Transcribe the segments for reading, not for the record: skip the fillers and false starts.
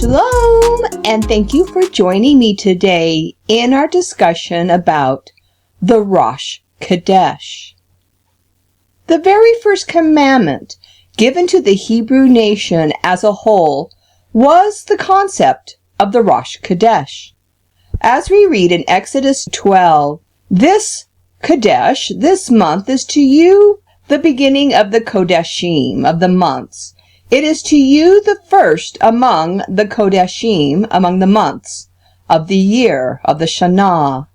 Shalom, and thank you for joining me today in our discussion about the Rosh Chodesh. The very first commandment given to the Hebrew nation as a whole was the concept of the Rosh Chodesh. As we read in Exodus 12, this Chodesh, this month, is to you the beginning of the Chodeshim, of the months. It is to you the first among the Chodeshim, among the months of the year, of the Shana.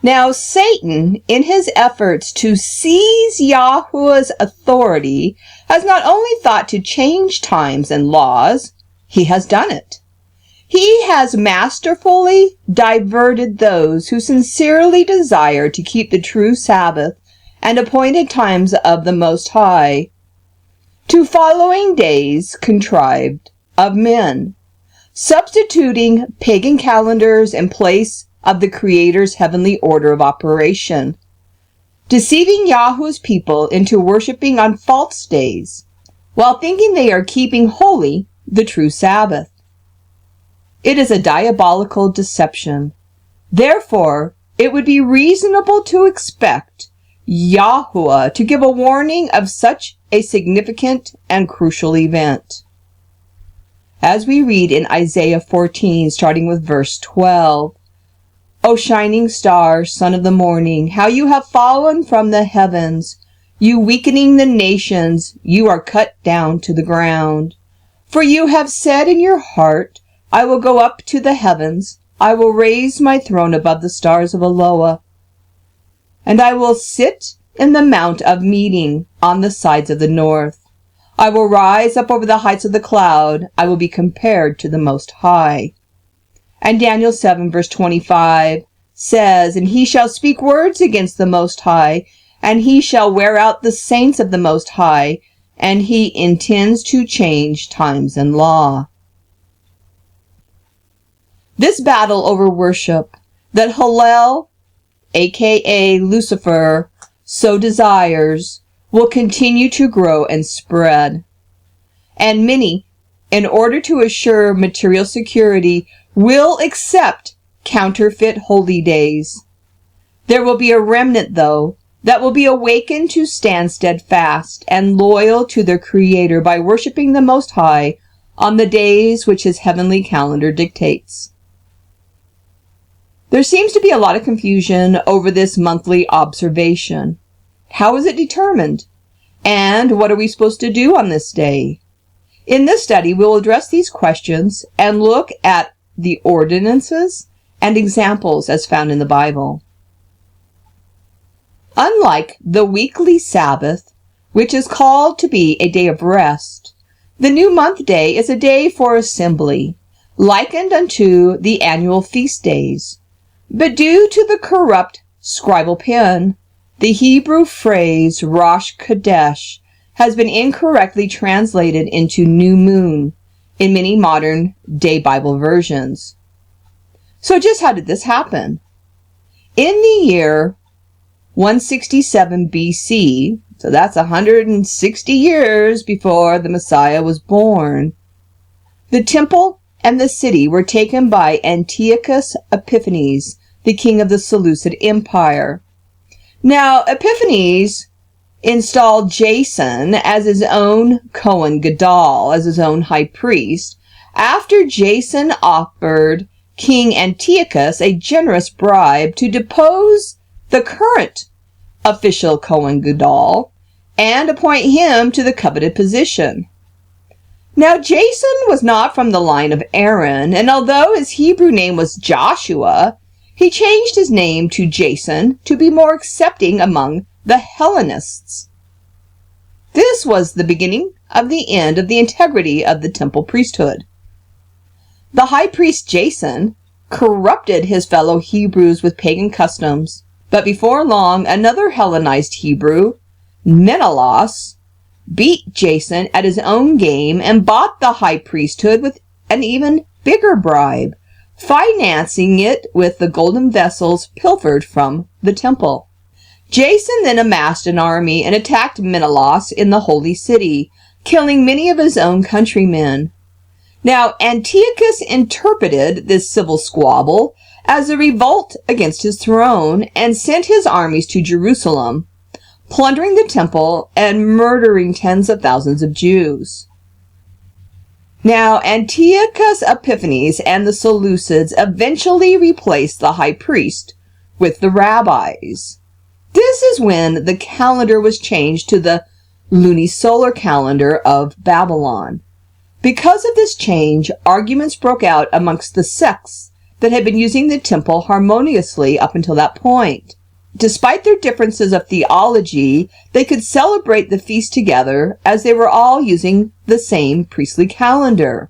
Now, Satan, in his efforts to seize Yahuwah's authority, has not only thought to change times and laws, he has done it. He has masterfully diverted those who sincerely desire to keep the true Sabbath and appointed times of the Most High to following days contrived of men, substituting pagan calendars in place of the Creator's heavenly order of operation, deceiving Yahuwah's people into worshiping on false days, while thinking they are keeping holy the true Sabbath. It is a diabolical deception. Therefore, it would be reasonable to expect Yahuwah to give a warning of such a significant and crucial event. As we read in Isaiah 14, starting with verse 12, O shining star, son of the morning, how you have fallen from the heavens, you weakening the nations, you are cut down to the ground. For you have said in your heart, I will go up to the heavens, I will raise my throne above the stars of Eloah, and I will sit in the mount of meeting on the sides of the north. I will rise up over the heights of the cloud. I will be compared to the Most High. And Daniel 7 verse 25 says, And he shall speak words against the Most High, and he shall wear out the saints of the Most High, and he intends to change times and law. This battle over worship that Hillel, aka Lucifer, so desires, will continue to grow and spread. And many, in order to assure material security, will accept counterfeit holy days. There will be a remnant, though, that will be awakened to stand steadfast and loyal to their Creator by worshiping the Most High on the days which His heavenly calendar dictates. There seems to be a lot of confusion over this monthly observation. How is it determined? And what are we supposed to do on this day? In this study, we'll address these questions and look at the ordinances and examples as found in the Bible. Unlike the weekly Sabbath, which is called to be a day of rest, the new month day is a day for assembly, likened unto the annual feast days. But due to the corrupt scribal pen, the Hebrew phrase Rosh Chodesh has been incorrectly translated into new moon in many modern day Bible versions. So just how did this happen? In the year 167 BC, so that's 160 years before the Messiah was born, the temple and the city were taken by Antiochus Epiphanes, the king of the Seleucid Empire. Now, Epiphanes installed Jason as his own Kohen Gadol, as his own high priest, after Jason offered King Antiochus a generous bribe to depose the current official Kohen Gadol and appoint him to the coveted position. Now, Jason was not from the line of Aaron, and although his Hebrew name was Joshua, he changed his name to Jason to be more accepting among the Hellenists. This was the beginning of the end of the integrity of the temple priesthood. The high priest Jason corrupted his fellow Hebrews with pagan customs, but before long another Hellenized Hebrew, Menelaus, beat Jason at his own game and bought the high priesthood with an even bigger bribe, financing it with the golden vessels pilfered from the temple. Jason then amassed an army and attacked Menelaus in the holy city, killing many of his own countrymen. Now, Antiochus interpreted this civil squabble as a revolt against his throne and sent his armies to Jerusalem, plundering the temple and murdering tens of thousands of Jews. Now, Antiochus Epiphanes and the Seleucids eventually replaced the high priest with the rabbis. This is when the calendar was changed to the lunisolar calendar of Babylon. Because of this change, arguments broke out amongst the sects that had been using the temple harmoniously up until that point. Despite their differences of theology, they could celebrate the feast together as they were all using the same priestly calendar.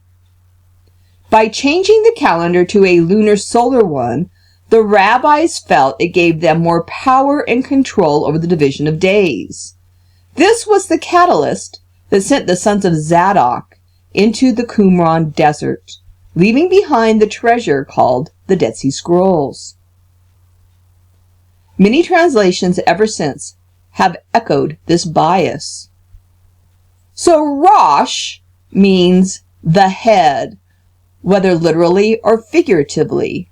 By changing the calendar to a lunar solar one, the rabbis felt it gave them more power and control over the division of days. This was the catalyst that sent the sons of Zadok into the Qumran desert, leaving behind the treasure called the Dead Sea Scrolls. Many translations ever since have echoed this bias. So Rosh means the head, whether literally or figuratively,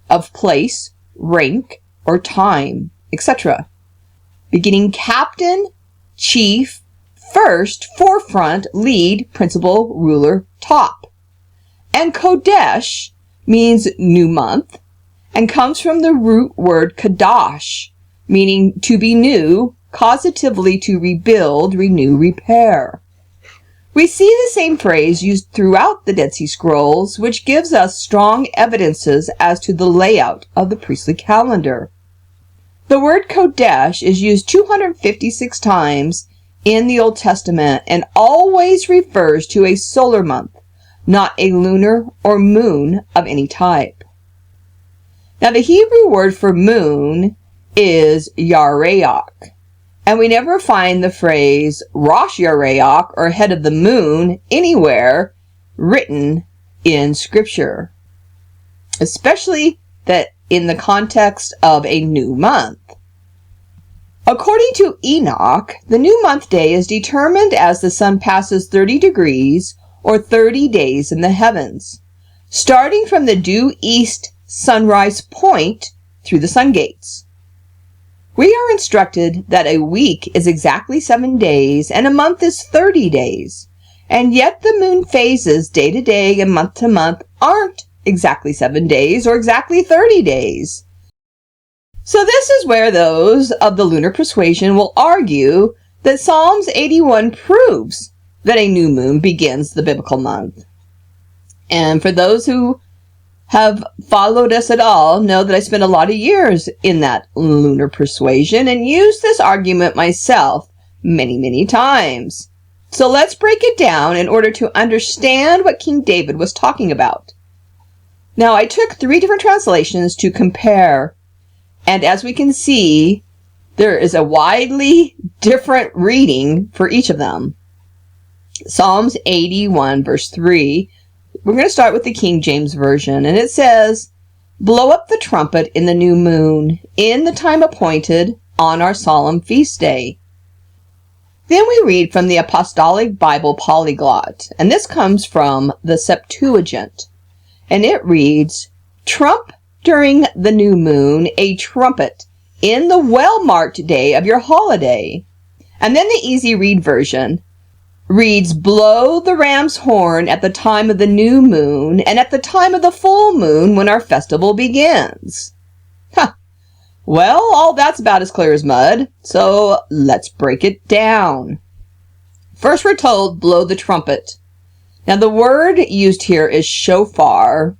of place, rank, or time, etc. Beginning captain, chief, first, forefront, lead, principal, ruler, top. And Chodesh means new month and comes from the root word Kadash, meaning to be new, causatively to rebuild, renew, repair. We see the same phrase used throughout the Dead Sea Scrolls, which gives us strong evidences as to the layout of the priestly calendar. The word Chodesh is used 256 times in the Old Testament and always refers to a solar month, not a lunar or moon of any type. Now, the Hebrew word for moon is Yareach, and we never find the phrase Rosh Yareach or head of the moon anywhere written in Scripture, especially that in the context of a new month. According to Enoch, the new month day is determined as the sun passes 30 degrees or 30 days in the heavens, starting from the due east sunrise point through the sun gates. We are instructed that a week is exactly 7 days and a month is 30 days, and yet the moon phases day to day and month to month aren't exactly 7 days or exactly 30 days. So this is where those of the lunar persuasion will argue that Psalms 81 proves that a new moon begins the biblical month. And for those who have followed us at all know that I spent a lot of years in that lunar persuasion and used this argument myself many times. So let's break it down in order to understand what King David was talking about. Now, I took 3 different translations to compare, and as we can see, there is a widely different reading for each of them. Psalms 81 verse 3, we're going to start with the King James Version, and it says, "Blow up the trumpet in the new moon, in the time appointed, on our solemn feast day." Then we read from the Apostolic Bible Polyglot, and this comes from the Septuagint, and it reads, "Trump during the new moon, a trumpet, in the well-marked day of your holiday." And then the Easy Read version reads, "Blow the ram's horn at the time of the new moon, and at the time of the full moon when our festival begins." Well, all that's about as clear as mud, so let's break it down. First, we're told, blow the trumpet. Now, the word used here is shofar,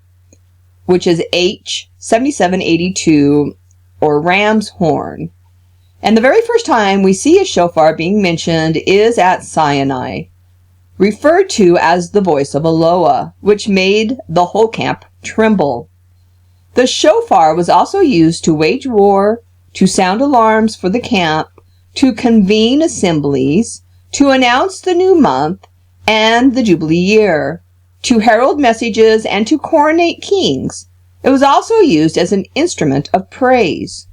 which is H7782, or ram's horn. And the very first time we see a shofar being mentioned is at Sinai, referred to as the voice of Eloah, which made the whole camp tremble. The shofar was also used to wage war, to sound alarms for the camp, to convene assemblies, to announce the new month and the Jubilee year, to herald messages, and to coronate kings. It was also used as an instrument of praise.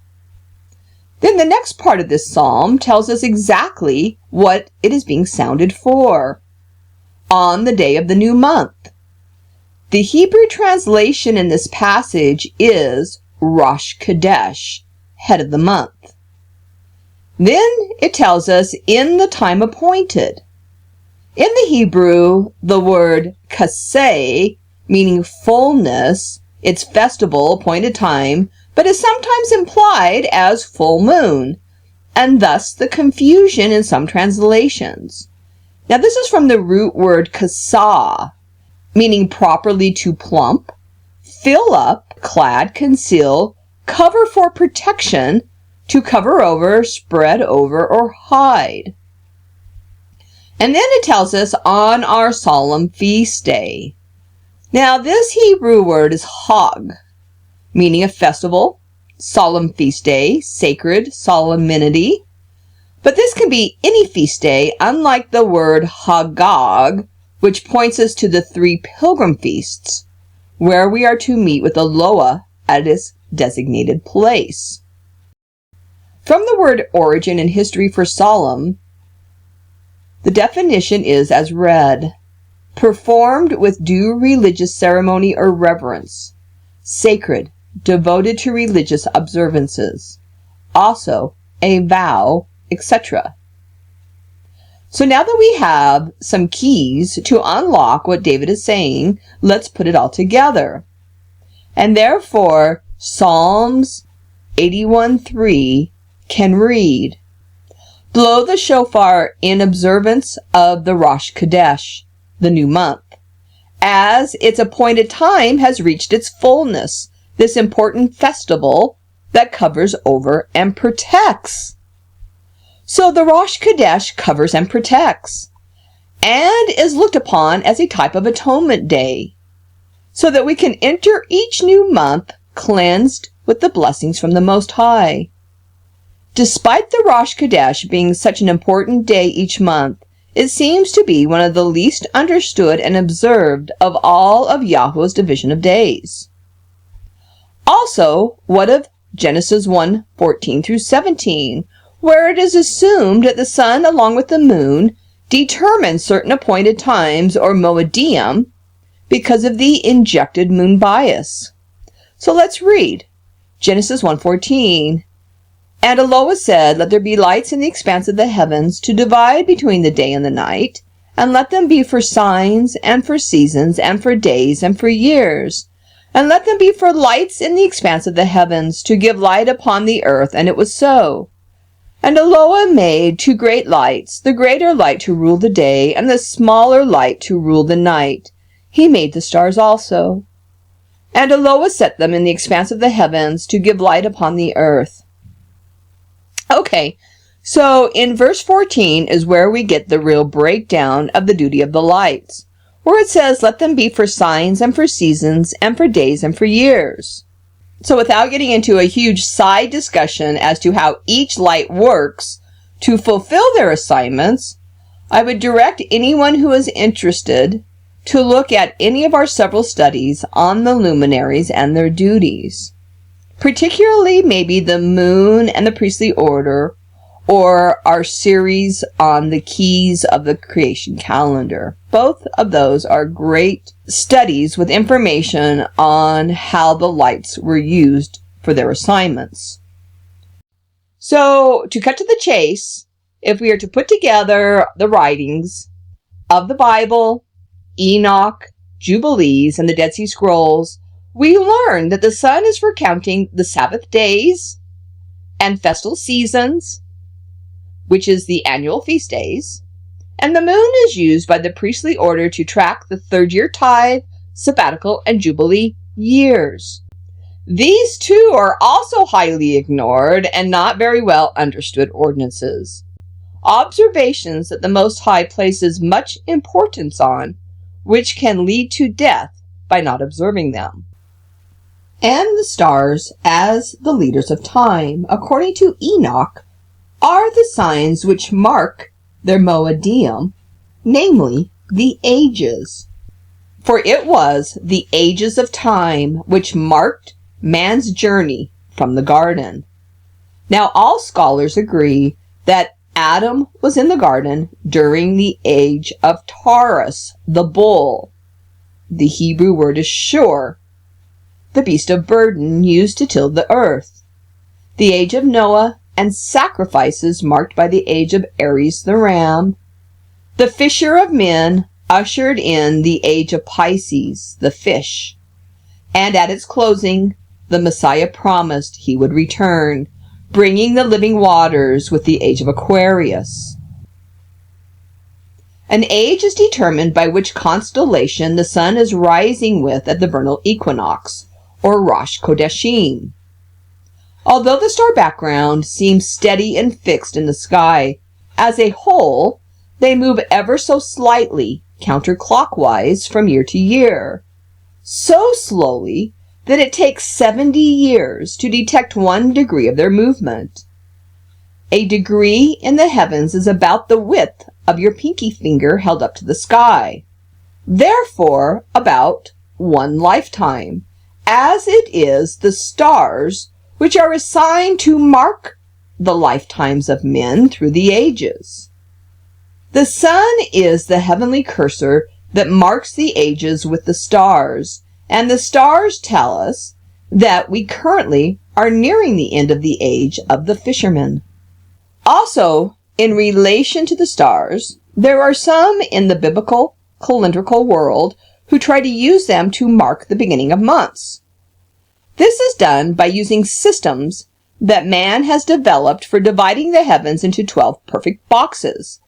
Then the next part of this psalm tells us exactly what it is being sounded for. On the day of the new month. The Hebrew translation in this passage is Rosh Chodesh, head of the month. Then it tells us in the time appointed. In the Hebrew, the word kaseh, meaning fullness, it's festival, appointed time, but is sometimes implied as full moon, and thus the confusion in some translations. Now this is from the root word kasah, meaning properly to plump, fill up, clad, conceal, cover for protection, to cover over, spread over, or hide. And then it tells us on our solemn feast day. Now this Hebrew word is Hag, meaning a festival, solemn feast day, sacred, solemnity. But this can be any feast day, unlike the word Hagag, which points us to the 3 pilgrim feasts, where we are to meet with Eloah at its designated place. From the word origin and history for solemn, the definition is as read: performed with due religious ceremony or reverence, sacred, devoted to religious observances, also a vow, etc. So now that we have some keys to unlock what David is saying, let's put it all together. And therefore, Psalms 81:3 can read, blow the shofar in observance of the Rosh Chodesh, the new month, as its appointed time has reached its fullness, this important festival that covers over and protects. So the Rosh Chodesh covers and protects, and is looked upon as a type of atonement day, so that we can enter each new month cleansed with the blessings from the Most High. Despite the Rosh Chodesh being such an important day each month, it seems to be one of the least understood and observed of all of Yahweh's division of days. Also, what of Genesis 1:14 through 17, where it is assumed that the sun, along with the moon, determines certain appointed times or moedim because of the injected moon bias? So let's read Genesis 1:14. And Eloah said, let there be lights in the expanse of the heavens to divide between the day and the night, and let them be for signs, and for seasons, and for days, and for years. And let them be for lights in the expanse of the heavens, to give light upon the earth. And it was so. And Eloah made 2 great lights, the greater light to rule the day, and the smaller light to rule the night. He made the stars also. And Eloah set them in the expanse of the heavens, to give light upon the earth. Okay, so in verse 14 is where we get the real breakdown of the duty of the lights, where it says, let them be for signs and for seasons and for days and for years. So without getting into a huge side discussion as to how each light works to fulfill their assignments, I would direct anyone who is interested to look at any of our several studies on the luminaries and their duties. Particularly maybe the moon and the priestly order, or our series on the keys of the creation calendar. Both of those are great studies with information on how the lights were used for their assignments. So, to cut to the chase, if we are to put together the writings of the Bible, Enoch, Jubilees, and the Dead Sea Scrolls, we learn that the sun is for counting the Sabbath days and festal seasons, which is the annual feast days, and the moon is used by the priestly order to track the 3rd-year tithe, sabbatical, and jubilee years. These 2 are also highly ignored and not very well understood ordinances, observations that the Most High places much importance on, which can lead to death by not observing them. And the stars, as the leaders of time, according to Enoch, are the signs which mark their moedim, namely the ages. For it was the ages of time which marked man's journey from the garden. Now all scholars agree that Adam was in the garden during the age of Taurus, the bull, The Hebrew word is shur, the beast of burden used to till the earth. The age of Noah and sacrifices marked by the age of Aries the ram. The fisher of men ushered in the age of Pisces, the fish. And at its closing, the Messiah promised he would return, bringing the living waters with the age of Aquarius. An age is determined by which constellation the sun is rising with at the vernal equinox, or Rosh Chodesh. Although the star background seems steady and fixed in the sky, as a whole, they move ever so slightly counterclockwise from year to year, so slowly that it takes 70 years to detect 1 degree of their movement. A degree in the heavens is about the width of your pinky finger held up to the sky, therefore about 1 lifetime, as it is the stars which are assigned to mark the lifetimes of men through the ages. The sun is the heavenly cursor that marks the ages with the stars, and the stars tell us that we currently are nearing the end of the age of the fishermen. Also, in relation to the stars, there are some in the biblical calendrical world who try to use them to mark the beginning of months. This is done by using systems that man has developed for dividing the heavens into 12 perfect boxes.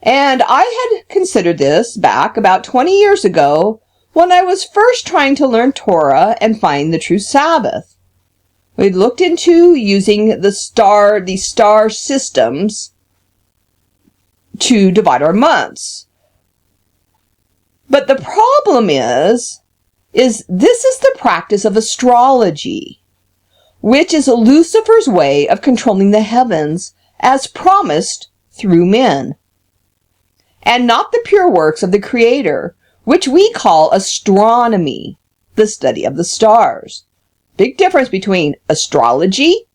And I had considered this back about 20 years ago when I was first trying to learn Torah and find the true Sabbath. We looked into using these star systems to divide our months. But the problem is this is the practice of astrology, which is Lucifer's way of controlling the heavens as promised through men, and not the pure works of the Creator, which we call astronomy, the study of the stars. Big difference between astrology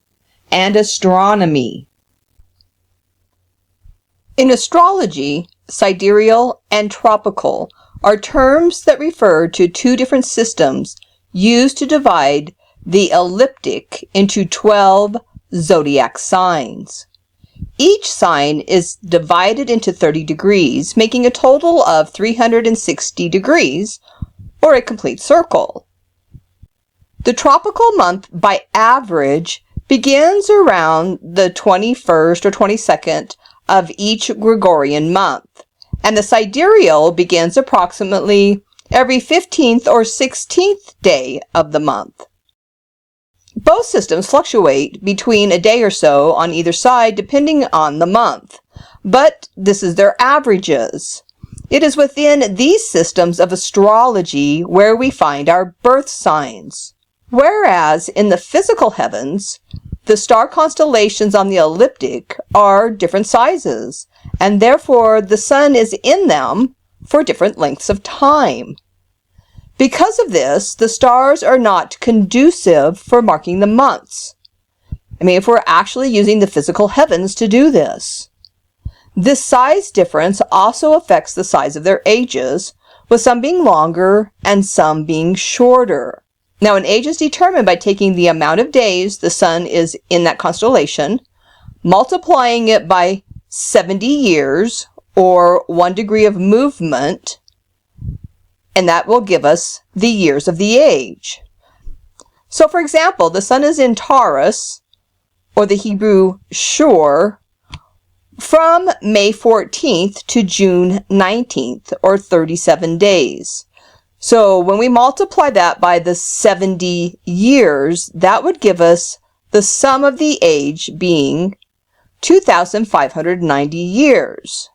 and astronomy. In astrology, sidereal and tropical are terms that refer to 2 different systems used to divide the ecliptic into 12 zodiac signs. Each sign is divided into 30 degrees, making a total of 360 degrees, or a complete circle. The tropical month, by average, begins around the 21st or 22nd of each Gregorian month, and the sidereal begins approximately every 15th or 16th day of the month. Both systems fluctuate between a day or so on either side depending on the month, but this is their averages. It is within these systems of astrology where we find our birth signs. Whereas in the physical heavens, the star constellations on the ecliptic are different sizes, and therefore the sun is in them for different lengths of time. Because of this, the stars are not conducive for marking the months. If we're actually using the physical heavens to do this. This size difference also affects the size of their ages, with some being longer and some being shorter. Now, an age is determined by taking the amount of days the sun is in that constellation, multiplying it by 70 years, or 1 degree of movement, and that will give us the years of the age. So, for example, the sun is in Taurus, or the Hebrew Shur, from May 14th to June 19th, or 37 days. So when we multiply that by the 70 years, that would give us the sum of the age being 2,590 years.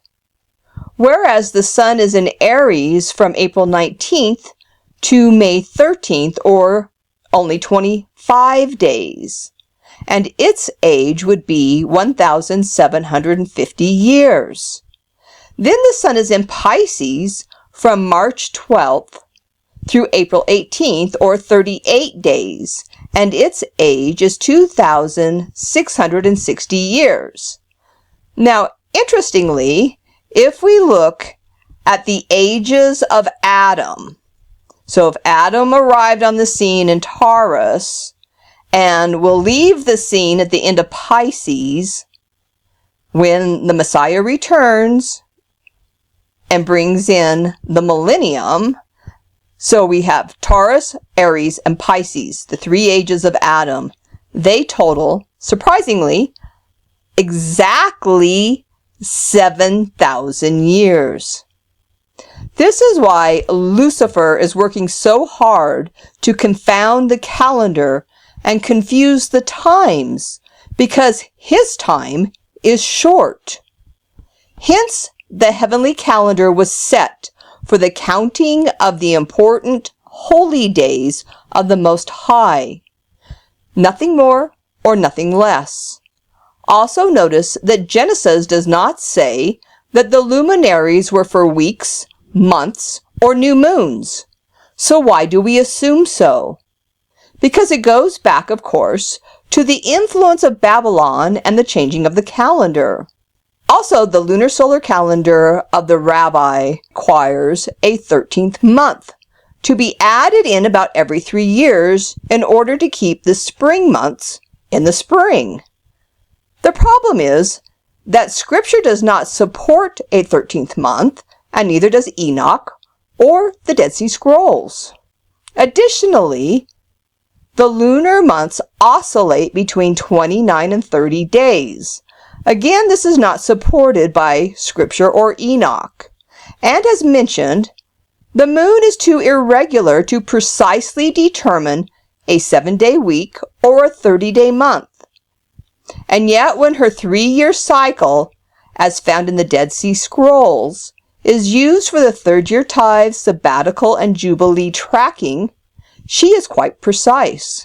Whereas the sun is in Aries from April 19th to May 13th, or only 25 days. And its age would be 1,750 years. Then the sun is in Pisces from March 12th through April 18th, or 38 days, and its age is 2,660 years. Now, interestingly, if we look at the ages of Adam, So if Adam arrived on the scene in Taurus and will leave the scene at the end of Pisces, when the Messiah returns and brings in the millennium, so we have Taurus, Aries, and Pisces, the 3 ages of Adam. They total, surprisingly, exactly 7,000 years. This is why Lucifer is working so hard to confound the calendar and confuse the times, because his time is short. Hence, the heavenly calendar was set for the counting of the important holy days of the Most High. Nothing more or nothing less. Also notice that Genesis does not say that the luminaries were for weeks, months, or new moons. So why do we assume so? Because it goes back, of course, to the influence of Babylon and the changing of the calendar. Also, the lunar solar calendar of the rabbi requires a 13th month to be added in about every 3 years in order to keep the spring months in the spring. The problem is that Scripture does not support a 13th month, and neither does Enoch or the Dead Sea Scrolls. Additionally, the lunar months oscillate between 29 and 30 days. Again, this is not supported by Scripture or Enoch. And as mentioned, the moon is too irregular to precisely determine a 7-day week or a 30-day month. And yet, when her 3-year cycle, as found in the Dead Sea Scrolls, is used for the 3rd-year tithe, sabbatical, and jubilee tracking, she is quite precise.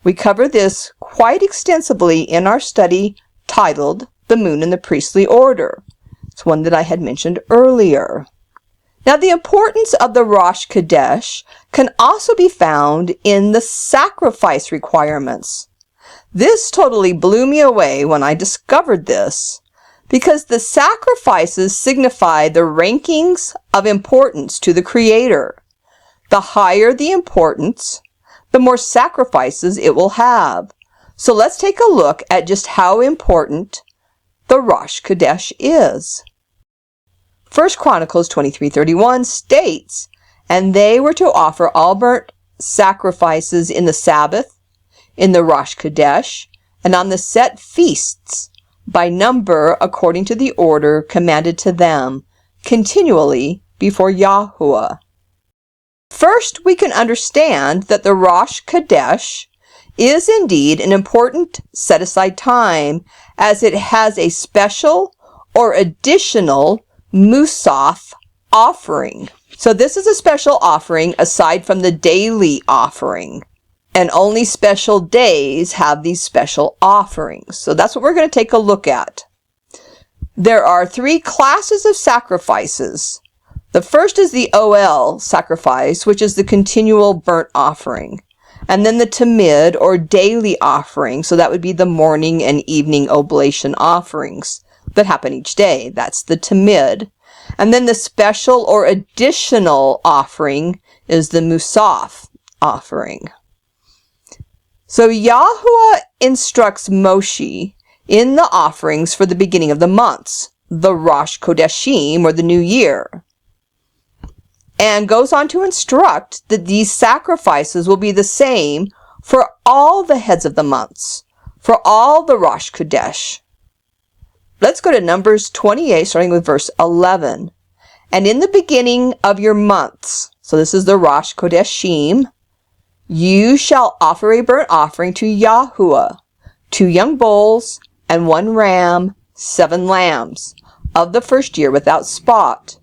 We cover this quite extensively in our study titled The Moon in the Priestly Order. It's one that I had mentioned earlier. Now, the importance of the Rosh Chodesh can also be found in the sacrifice requirements. This totally blew me away when I discovered this, because the sacrifices signify the rankings of importance to the Creator. The higher the importance, the more sacrifices it will have. So let's take a look at just how important the Rosh Chodesh is. 1 Chronicles 23:31 states, "And they were to offer all burnt sacrifices in the Sabbath, in the Rosh Chodesh, and on the set feasts, by number according to the order commanded to them, continually before Yahuwah." First, we can understand that the Rosh Chodesh is indeed an important set-aside time, as it has a special or additional Musaf offering. So this is a special offering aside from the daily offering. And only special days have these special offerings. So that's what we're going to take a look at. There are 3 classes of sacrifices. The first is the OL sacrifice, which is the continual burnt offering. And then the Tamid, or daily offering. So that would be the morning and evening oblation offerings that happen each day. That's the Tamid. And then the special or additional offering is the Musaf offering. So Yahuwah instructs Moshe in the offerings for the beginning of the months, the Rosh Chodeshim, or the New Year, and goes on to instruct that these sacrifices will be the same for all the heads of the months, for all the Rosh Chodesh. Let's go to Numbers 28, starting with verse 11. "And in the beginning of your months," so this is the Rosh Chodeshim, "you shall offer a burnt offering to Yahuwah, 2 young bulls and 1 ram, 7 lambs, of the first year without spot."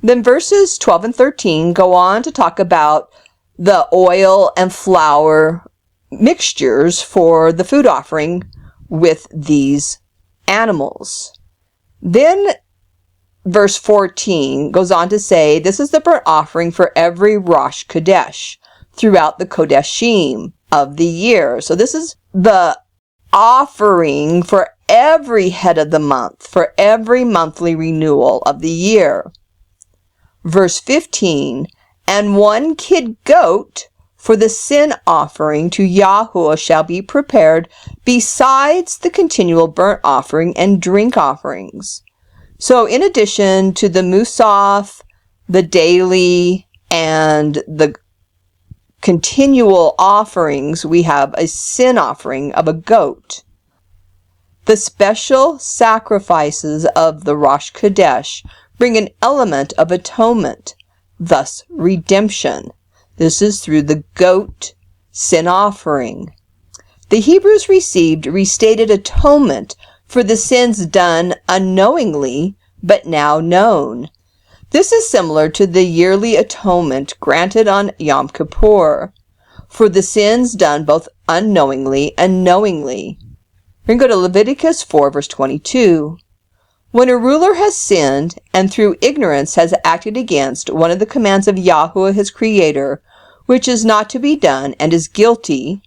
Then verses 12 and 13 go on to talk about the oil and flour mixtures for the food offering with these animals. Then verse 14 goes on to say, "This is the burnt offering for every Rosh Chodesh throughout the Kodeshim of the year." So this is the offering for every head of the month, for every monthly renewal of the year. Verse 15, and 1 kid goat for the sin offering to Yahuwah shall be prepared, besides the continual burnt offering and drink offerings. So in addition to the musaf, the daily, and the continual offerings, we have a sin offering of a goat. The special sacrifices of the Rosh Chodesh bring an element of atonement, thus redemption. This is through the goat sin offering. The Hebrews received restated atonement for the sins done unknowingly, but now known. This is similar to the yearly atonement granted on Yom Kippur, for the sins done both unknowingly and knowingly. We're going to go to Leviticus 4, verse 22. When a ruler has sinned and through ignorance has acted against one of the commands of Yahuwah his Creator, which is not to be done, and is guilty,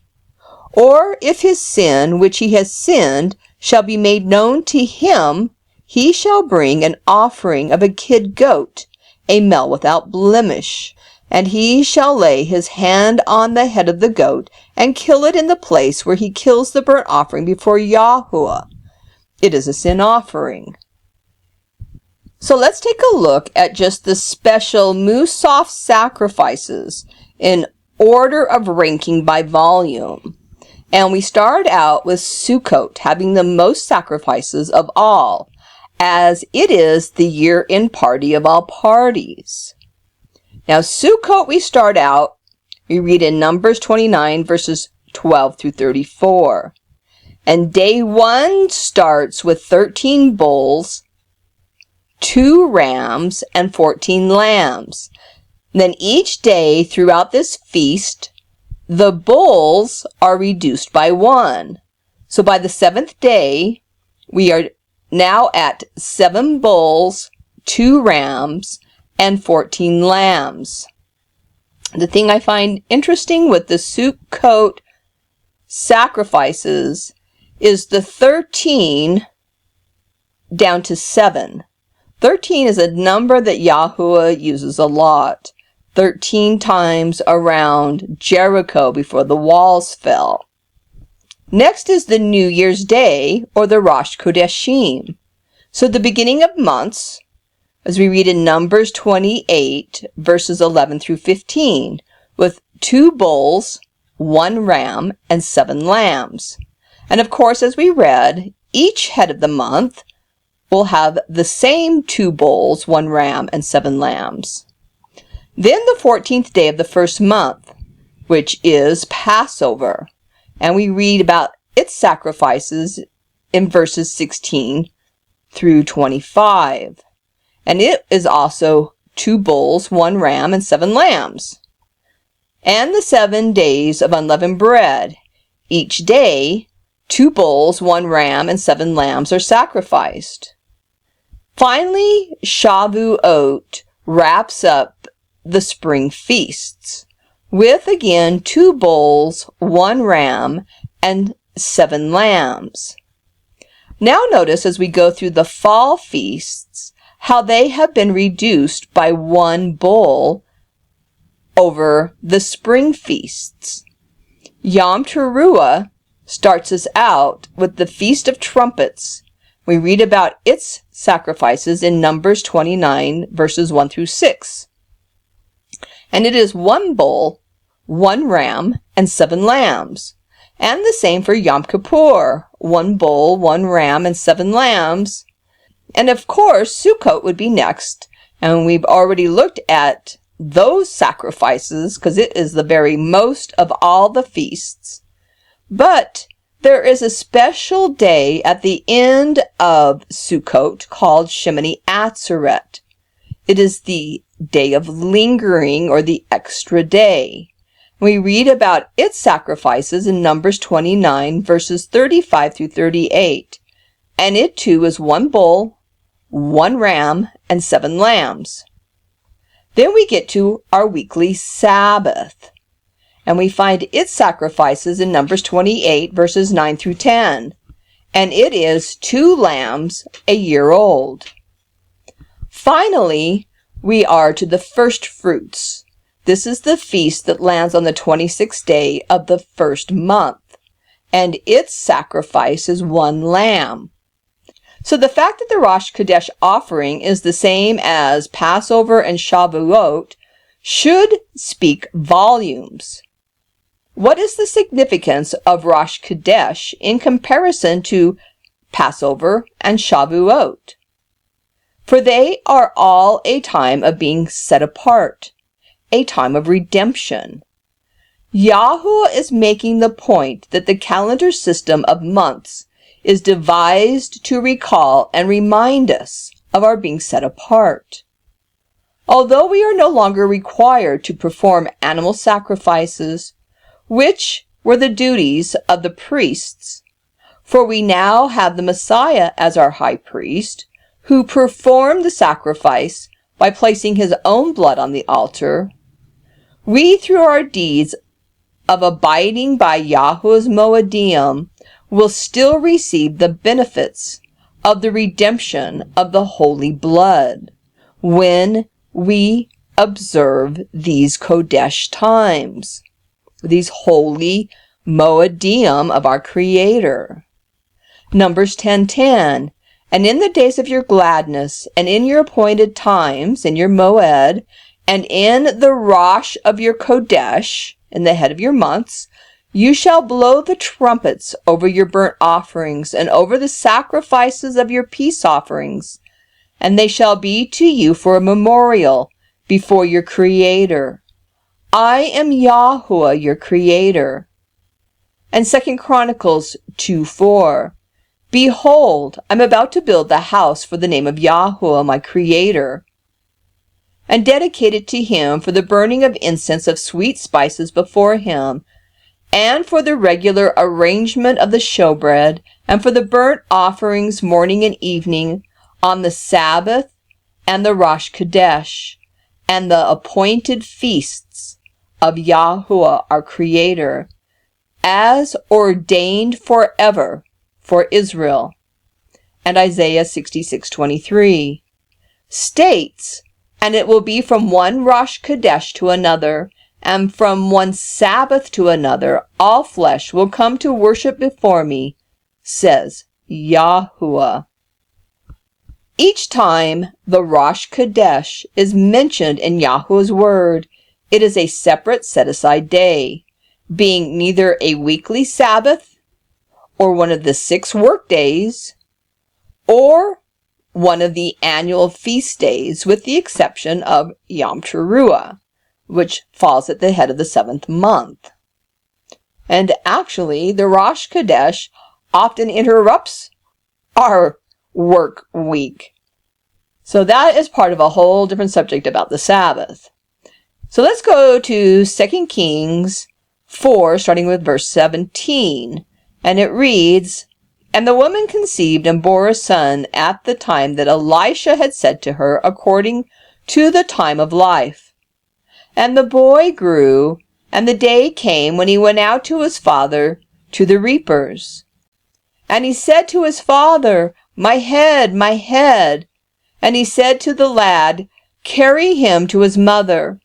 or if his sin which he has sinned shall be made known to him, he shall bring an offering of a kid goat, a male without blemish, and he shall lay his hand on the head of the goat and kill it in the place where he kills the burnt offering before Yahuwah. It is a sin offering. So let's take a look at just the special musaf sacrifices in order of ranking by volume. And we start out with Sukkot, having the most sacrifices of all, as it is the year-end party of all parties. Now, Sukkot, we read in Numbers 29, verses 12 through 34. And day 1 starts with 13 bulls, 2 rams, and 14 lambs. Then each day throughout this feast, the bulls are reduced by 1. So by the 7th day, we are now at 7 bulls, 2 rams, and 14 lambs. The thing I find interesting with the Sukkot sacrifices is the 13 down to 7. 13 is a number that Yahuwah uses a lot. 13 times around Jericho before the walls fell. Next is the New Year's Day, or the Rosh Chodeshim. So the beginning of months, as we read in Numbers 28, verses 11 through 15, with 2 bulls, 1 ram, and 7 lambs. And of course, as we read, each head of the month will have the same 2 bulls, 1 ram, and 7 lambs. Then the 14th day of the first month, which is Passover, and we read about its sacrifices in verses 16 through 25. And it is also 2 bulls, 1 ram, and 7 lambs. And the 7 days of unleavened bread. Each day, 2 bulls, 1 ram, and 7 lambs are sacrificed. Finally, Shavuot wraps up the spring feasts with again 2 bulls, 1 ram, and 7 lambs. Now notice as we go through the fall feasts how they have been reduced by 1 bull over the spring feasts. Yom Teruah starts us out with the Feast of Trumpets. We read about its sacrifices in Numbers 29, verses 1 through 6. And it is 1 bull, 1 ram, and 7 lambs. And the same for Yom Kippur, 1 bull, 1 ram, and 7 lambs. And of course, Sukkot would be next. And we've already looked at those sacrifices because it is the very most of all the feasts. But there is a special day at the end of Sukkot called Shemini Atzeret. It is the day of lingering, or the extra day. We read about its sacrifices in Numbers 29, verses 35 through 38. And it too is 1 bull, 1 ram, and 7 lambs. Then we get to our weekly Sabbath. And we find its sacrifices in Numbers 28, verses 9 through 10. And it is 2 lambs a year old. Finally, we are to the first fruits. This is the feast that lands on the 26th day of the first month, and its sacrifice is one lamb. So the fact that the Rosh Chodesh offering is the same as Passover and Shavuot should speak volumes. What is the significance of Rosh Chodesh in comparison to Passover and Shavuot? For they are all a time of being set apart, a time of redemption. Yahuwah is making the point that the calendar system of months is devised to recall and remind us of our being set apart. Although we are no longer required to perform animal sacrifices, which were the duties of the priests, for we now have the Messiah as our high priest, who performed the sacrifice by placing his own blood on the altar, we, through our deeds of abiding by Yahuwah's Moedim, will still receive the benefits of the redemption of the holy blood when we observe these Kodesh times, these holy Moedim of our Creator. Numbers 10:10, and in the days of your gladness, and in your appointed times, in your Moed, and in the Rosh of your Kodesh, in the head of your months, you shall blow the trumpets over your burnt offerings, and over the sacrifices of your peace offerings, and they shall be to you for a memorial before your Creator. I am Yahuwah, your Creator. And 2 Chronicles 2:4, behold, I'm about to build the house for the name of Yahuwah, my Creator, and dedicate it to him for the burning of incense of sweet spices before him, and for the regular arrangement of the showbread, and for the burnt offerings morning and evening, on the Sabbath and the Rosh Chodesh, and the appointed feasts of Yahuwah our Creator, as ordained forever for Israel. And Isaiah 66:23 states, and it will be from one Rosh Chodesh to another, and from one Sabbath to another, all flesh will come to worship before me, says Yahuwah. Each time the Rosh Chodesh is mentioned in Yahuwah's word, it is a separate set-aside day, being neither a weekly Sabbath, or one of the 6 work days, or one of the annual feast days, with the exception of Yom Teruah, which falls at the head of the 7th month. And actually, the Rosh Chodesh often interrupts our work week. So that is part of a whole different subject about the Sabbath. So let's go to 2 Kings 4, starting with verse 17. And it reads, and the woman conceived and bore a son at the time that Elisha had said to her, according to the time of life. And the boy grew, and the day came when he went out to his father to the reapers. And he said to his father, my head, my head. And he said to the lad, carry him to his mother.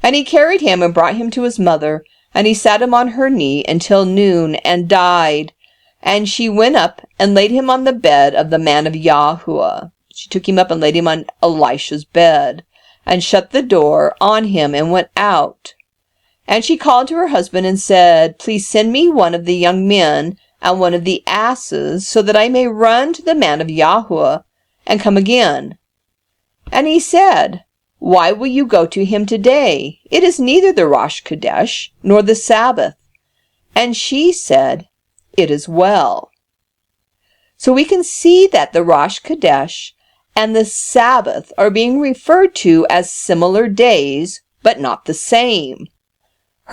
And he carried him and brought him to his mother, and he sat him on her knee until noon, and died. And she went up and laid him on the bed of the man of Yahuwah. She took him up and laid him on Elisha's bed, and shut the door on him, and went out. And she called to her husband and said, please send me one of the young men and one of the asses, so that I may run to the man of Yahuwah and come again. And he said, why will you go to him today? It is neither the Rosh Chodesh nor the Sabbath. And she said, it is well. So we can see that the Rosh Chodesh and the Sabbath are being referred to as similar days, but not the same.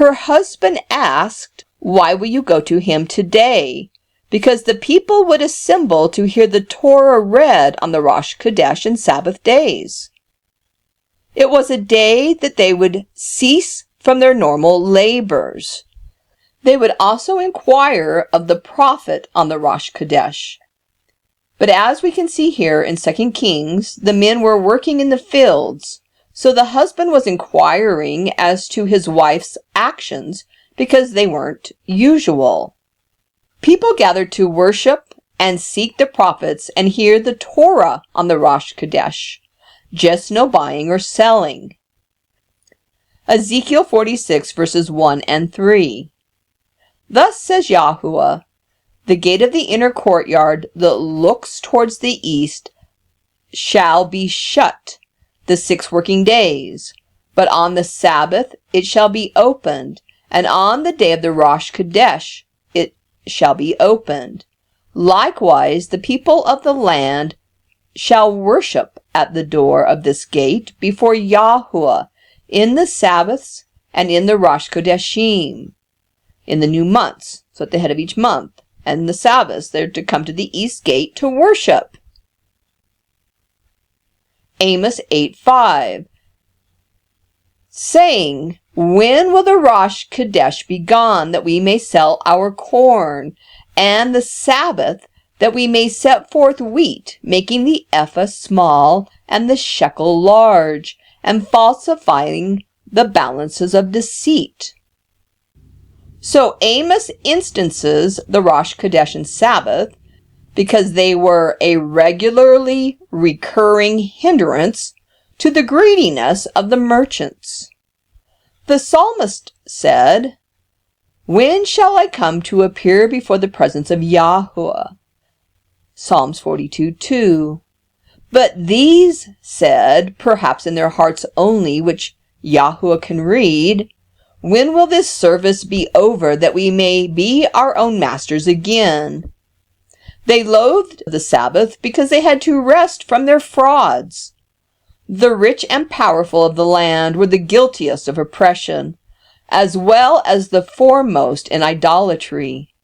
Her husband asked, why will you go to him today? Because the people would assemble to hear the Torah read on the Rosh Chodesh and Sabbath days. It was a day that they would cease from their normal labors. They would also inquire of the prophet on the Rosh Chodesh. But as we can see here in 2 Kings, the men were working in the fields, So the husband was inquiring as to his wife's actions because they weren't usual. People gathered to worship and seek the prophets and hear the Torah on the Rosh Chodesh. Just no buying or selling. Ezekiel 46 verses 1 and 3. Thus says Yahuwah, the gate of the inner courtyard that looks towards the east shall be shut the 6 working days, but on the Sabbath it shall be opened, and on the day of the Rosh Chodesh it shall be opened. Likewise, the people of the land shall worship at the door of this gate before Yahuwah in the Sabbaths and in the Rosh Chodeshim, in the new months, so at the head of each month, and the Sabbaths, they're to come to the east gate to worship. Amos 8:5, saying, when will the Rosh Chodesh be gone, that we may sell our corn, and the Sabbath, that we may set forth wheat, making the ephah small and the shekel large, and falsifying the balances of deceit? So Amos instances the Rosh Chodesh and Sabbath because they were a regularly recurring hindrance to the greediness of the merchants. The psalmist said, when shall I come to appear before the presence of Yahuwah? Psalms 42:2. But these said, perhaps in their hearts only, which Yahuwah can read, when will this service be over, that we may be our own masters again? They loathed the Sabbath because they had to rest from their frauds. The rich and powerful of the land were the guiltiest of oppression, as well as the foremost in idolatry.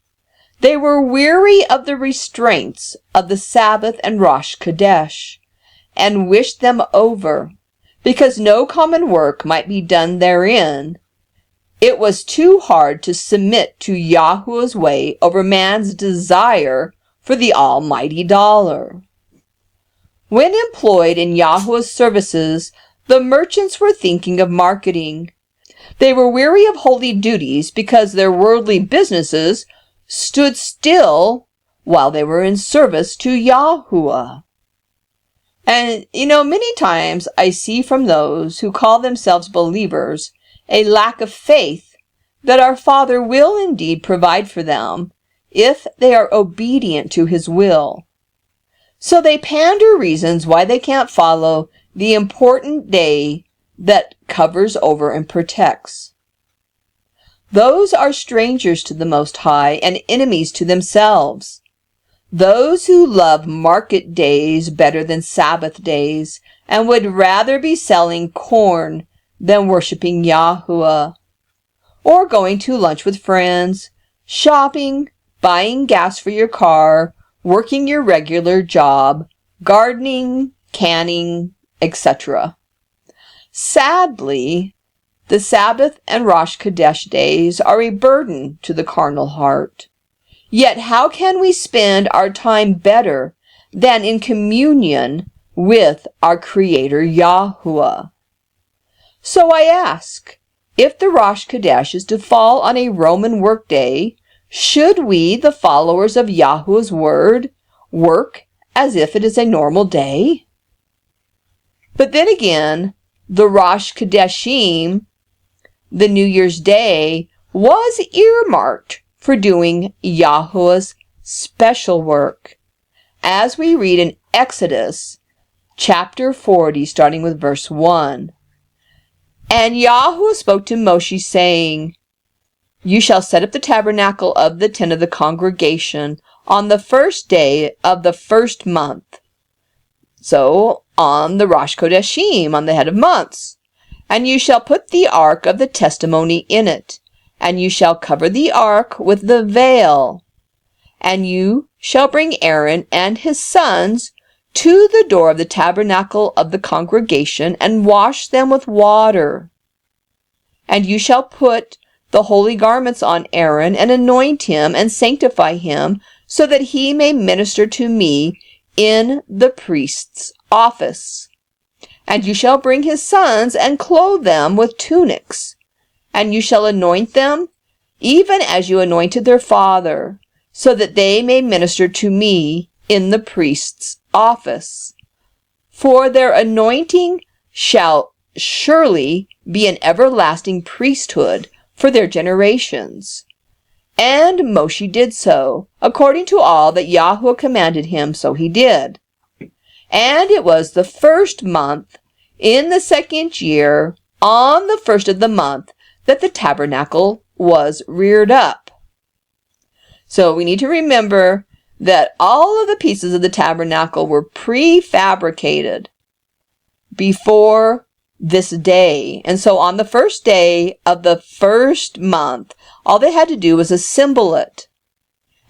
They were weary of the restraints of the Sabbath and Rosh Chodesh, and wished them over, because no common work might be done therein. It was too hard to submit to Yahuwah's way over man's desire for the almighty dollar. When employed in Yahuwah's services, the merchants were thinking of marketing. They were weary of holy duties because their worldly businesses stood still while they were in service to Yahuwah. And, many times I see from those who call themselves believers a lack of faith that our Father will indeed provide for them if they are obedient to His will. So they pander reasons why they can't follow the important day that covers over and protects. Those are strangers to the Most High and enemies to themselves. Those who love market days better than Sabbath days and would rather be selling corn than worshiping Yahuwah, or going to lunch with friends, shopping, buying gas for your car, working your regular job, gardening, canning, etc. Sadly, the Sabbath and Rosh Chodesh days are a burden to the carnal heart. Yet how can we spend our time better than in communion with our Creator Yahuwah? So I ask, if the Rosh Chodesh is to fall on a Roman workday, should we, the followers of Yahuwah's word, work as if it is a normal day? But then again, the Rosh Chodeshim, the New Year's Day, was earmarked for doing Yahuwah's special work, as we read in Exodus chapter 40, starting with verse 1. And Yahuwah spoke to Moshe, saying, you shall set up the tabernacle of the tent of the congregation on the first day of the first month. So, on the Rosh Chodeshim, on the head of months. And you shall put the ark of the testimony in it, and you shall cover the ark with the veil. And you shall bring Aaron and his sons to the door of the tabernacle of the congregation, and wash them with water. And you shall put the holy garments on Aaron, and anoint him, and sanctify him, so that he may minister to me in the priest's office. And you shall bring his sons and clothe them with tunics, and you shall anoint them, even as you anointed their father, so that they may minister to me in the priest's office. For their anointing shall surely be an everlasting priesthood for their generations. And Moshe did so, according to all that Yahuwah commanded him, so he did. And it was the first month, in the second year, on the first of the month, that the tabernacle was reared up. So we need to remember that all of the pieces of the tabernacle were prefabricated before this day. And so on the first day of the first month, all they had to do was assemble it.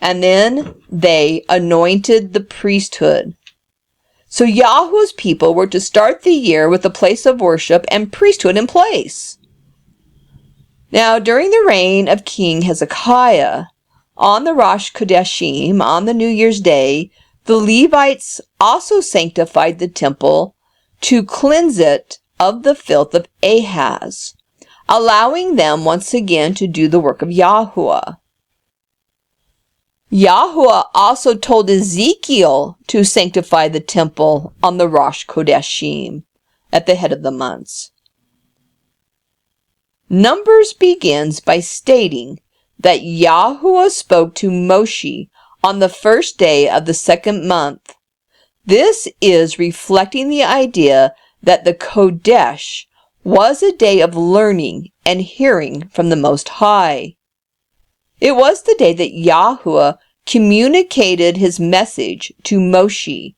And then they anointed the priesthood. So Yahuwah's people were to start the year with a place of worship and priesthood in place. Now, during the reign of King Hezekiah, on the Rosh Chodesh, on the New Year's Day, the Levites also sanctified the temple to cleanse it of the filth of Ahaz, allowing them once again to do the work of Yahuwah. Yahuwah also told Ezekiel to sanctify the temple on the Rosh Chodesh at the head of the months. Numbers begins by stating that Yahuwah spoke to Moshe on the first day of the second month. This is reflecting the idea that the Kodesh was a day of learning and hearing from the Most High. It was the day that Yahuwah communicated his message to Moshe,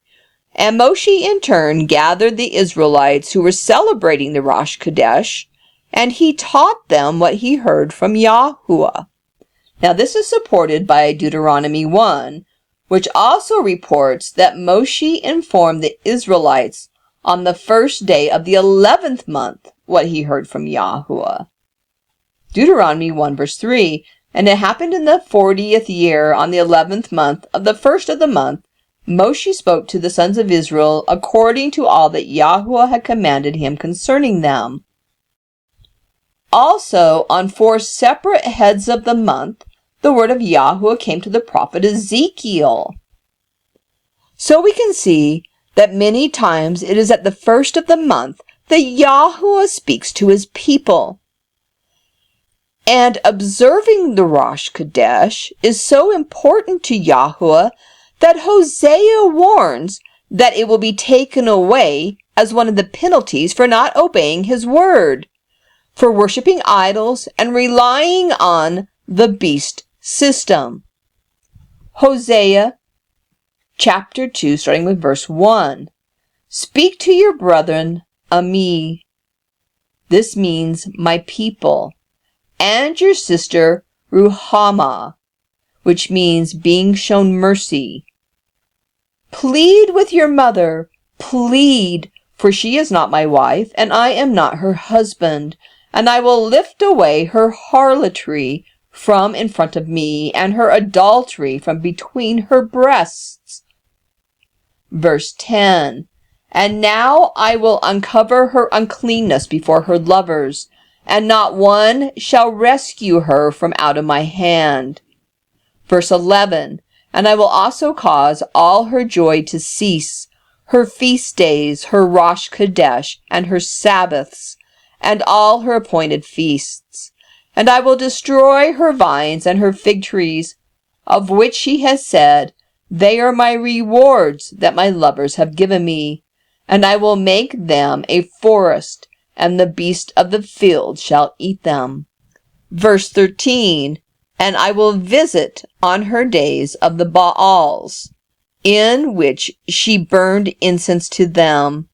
and Moshe in turn gathered the Israelites who were celebrating the Rosh Chodesh, and he taught them what he heard from Yahuwah. Now this is supported by Deuteronomy 1, which also reports that Moshe informed the Israelites on the first day of the 11th month what he heard from Yahuwah. Deuteronomy 1 verse 3, and it happened in the 40th year on the 11th month of the first of the month, Moshe spoke to the sons of Israel according to all that Yahuwah had commanded him concerning them. Also, on 4 separate heads of the month, the word of Yahuwah came to the prophet Ezekiel. So we can see that many times it is at the first of the month that Yahuwah speaks to his people. And observing the Rosh Chodesh is so important to Yahuwah that Hosea warns that it will be taken away as one of the penalties for not obeying his word, for worshiping idols and relying on the beast system. Hosea chapter 2, starting with verse 1. Speak to your brethren, Ami. This means my people. And your sister, Ruhamah, which means being shown mercy. Plead with your mother, plead, for she is not my wife, and I am not her husband, and I will lift away her harlotry from in front of me, and her adultery from between her breasts. Verse 10, and now I will uncover her uncleanness before her lovers, and not one shall rescue her from out of my hand. Verse 11, and I will also cause all her joy to cease, her feast days, her Rosh Chodesh, and her Sabbaths, and all her appointed feasts. And I will destroy her vines and her fig trees, of which she has said, they are my rewards that my lovers have given me. And I will make them a forest, and the beast of the field shall eat them. Verse 13, and I will visit on her days of the Baals, in which she burned incense to them.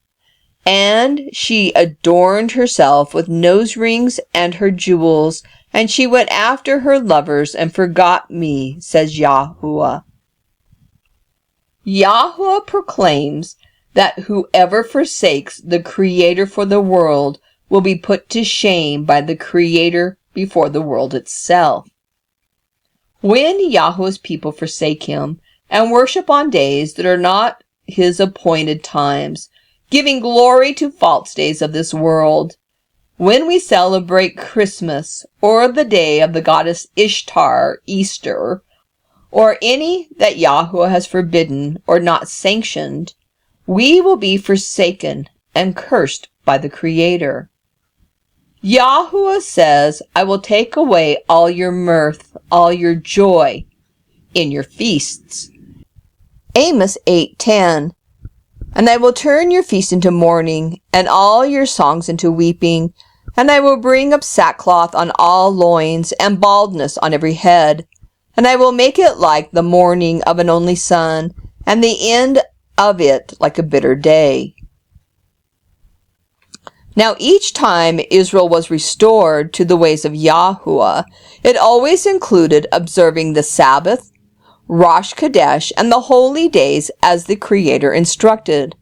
And she adorned herself with nose rings and her jewels, and she went after her lovers and forgot me, says Yahuwah. Yahuwah proclaims that whoever forsakes the Creator for the world will be put to shame by the Creator before the world itself. When Yahuwah's people forsake him and worship on days that are not his appointed times, giving glory to false days of this world. When we celebrate Christmas or the day of the goddess Ishtar, Easter, or any that Yahuwah has forbidden or not sanctioned, we will be forsaken and cursed by the Creator. Yahuwah says, I will take away all your mirth, all your joy in your feasts. Amos 8:10. And I will turn your feast into mourning, and all your songs into weeping, and I will bring up sackcloth on all loins, and baldness on every head. And I will make it like the mourning of an only son, and the end of it like a bitter day. Now each time Israel was restored to the ways of Yahuwah, it always included observing the Sabbath, Rosh Chodesh, and the holy days as the Creator instructed.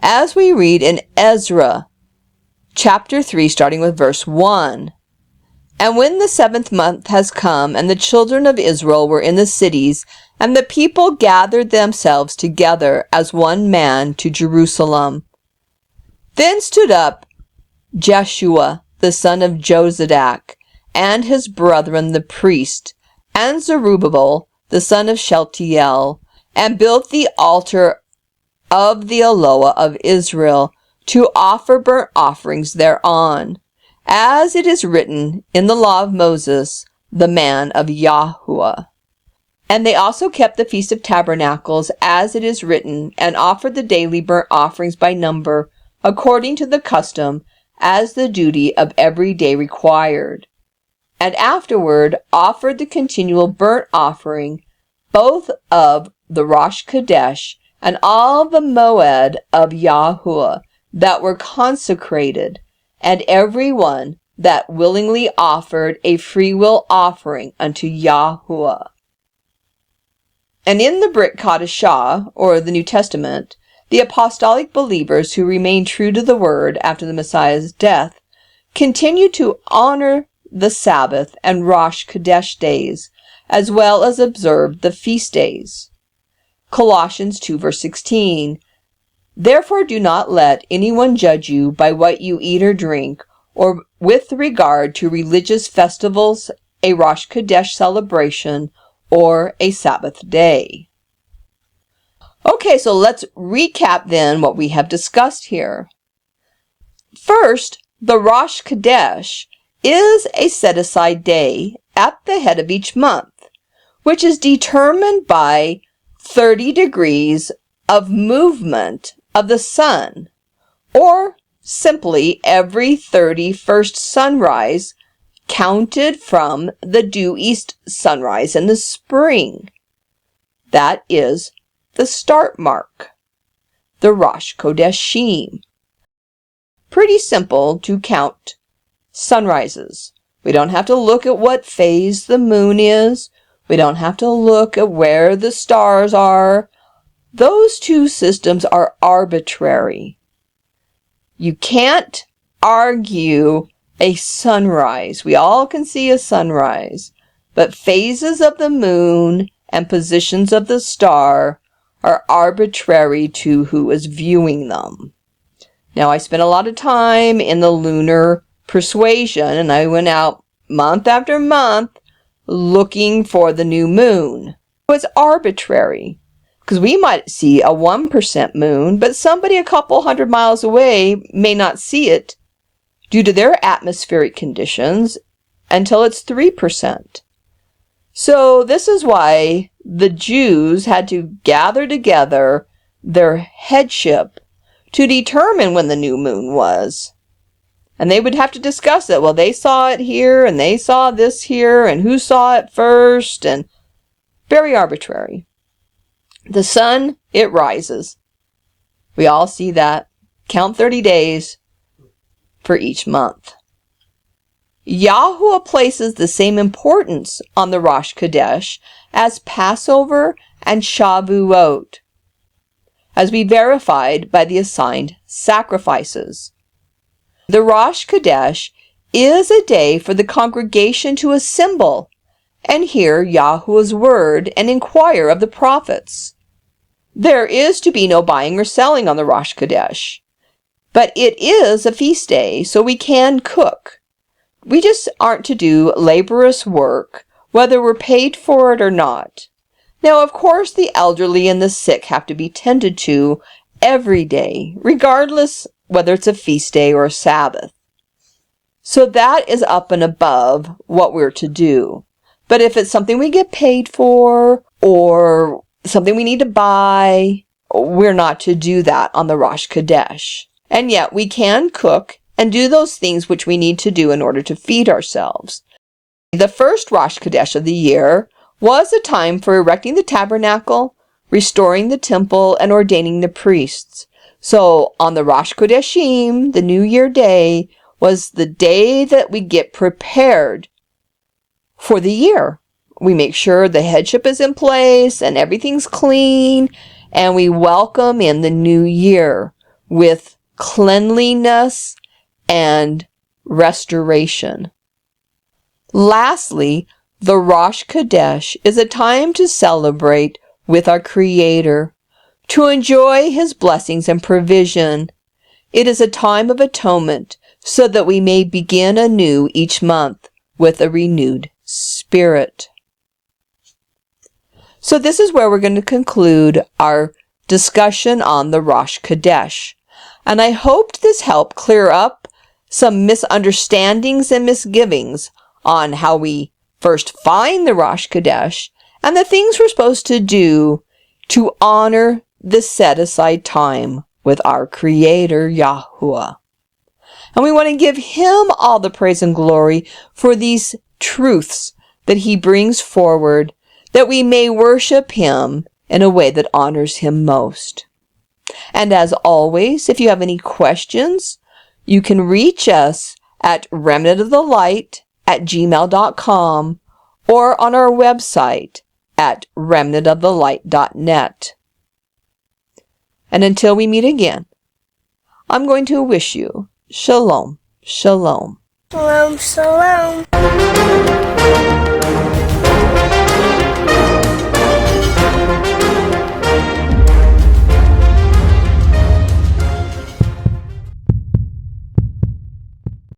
As we read in Ezra, chapter 3, starting with verse 1. And when the 7th month has come, and the children of Israel were in the cities, and the people gathered themselves together as one man to Jerusalem. Then stood up Jeshua, the son of Jozadak, and his brethren the priest, and Zerubbabel, the son of Shealtiel, and built the altar of the Eloah of Israel, to offer burnt offerings thereon, as it is written in the law of Moses, the man of Yahuwah. And they also kept the Feast of Tabernacles, as it is written, and offered the daily burnt offerings by number, according to the custom, as the duty of every day required. And afterward offered the continual burnt offering, both of the Rosh Chodesh and all the moed of Yahuwah that were consecrated, and every one that willingly offered a freewill offering unto Yahuwah. And in the Brit Chadashah, or the New Testament, the apostolic believers who remained true to the word after the Messiah's death continued to honor the Sabbath and Rosh Chodesh days, as well as observe the feast days. Colossians 2 verse 16. Therefore do not let anyone judge you by what you eat or drink, or with regard to religious festivals, a Rosh Chodesh celebration, or a Sabbath day. Okay, so let's recap then what we have discussed here. First, the Rosh Chodesh is a set-aside day at the head of each month, which is determined by 30 degrees of movement of the sun, or simply every 31st sunrise counted from the due east sunrise in the spring. That is the start mark, the Rosh Chodeshim. Pretty simple to count sunrises. We don't have to look at what phase the moon is. We don't have to look at where the stars are. Those two systems are arbitrary. You can't argue a sunrise. We all can see a sunrise, but phases of the moon and positions of the star are arbitrary to who is viewing them. Now, I spent a lot of time in the lunar persuasion, and I went out month after month looking for the new moon. It's arbitrary, because we might see a 1% moon, but somebody a couple hundred miles away may not see it due to their atmospheric conditions until it's 3%. So this is why the Jews had to gather together their headship to determine when the new moon was. And they would have to discuss it. Well, they saw it here, and they saw this here, and who saw it first, and very arbitrary. The sun, it rises. We all see that. Count 30 days for each month. Yahuwah places the same importance on the Rosh Chodesh as Passover and Shavuot, as we verified by the assigned sacrifices. The Rosh Chodesh is a day for the congregation to assemble and hear Yahuwah's word and inquire of the prophets. There is to be no buying or selling on the Rosh Chodesh. But it is a feast day, so we can cook. We just aren't to do laborious work, whether we're paid for it or not. Now, of course, the elderly and the sick have to be tended to every day, regardless whether it's a feast day or a Sabbath. So that is up and above what we're to do. But if it's something we get paid for or something we need to buy, we're not to do that on the Rosh Chodesh. And yet we can cook and do those things which we need to do in order to feed ourselves. The first Rosh Chodesh of the year was a time for erecting the tabernacle, restoring the temple, and ordaining the priests. So on the Rosh Chodeshim, the New Year day, was the day that we get prepared for the year. We make sure the headship is in place and everything's clean, and we welcome in the new year with cleanliness and restoration. Lastly, the Rosh Chodesh is a time to celebrate with our Creator, to enjoy His blessings and provision. It is a time of atonement so that we may begin anew each month with a renewed spirit. So this is where we're going to conclude our discussion on the Rosh Chodesh. And I hoped this helped clear up some misunderstandings and misgivings on how we first find the Rosh Chodesh and the things we're supposed to do to honor the set-aside time with our Creator, Yahuwah. And we want to give Him all the praise and glory for these truths that He brings forward, that we may worship Him in a way that honors Him most. And as always, if you have any questions, you can reach us at remnantofthelight@gmail.com or on our website at remnantofthelight.net. And until we meet again, I'm going to wish you Shalom, Shalom. Shalom, shalom.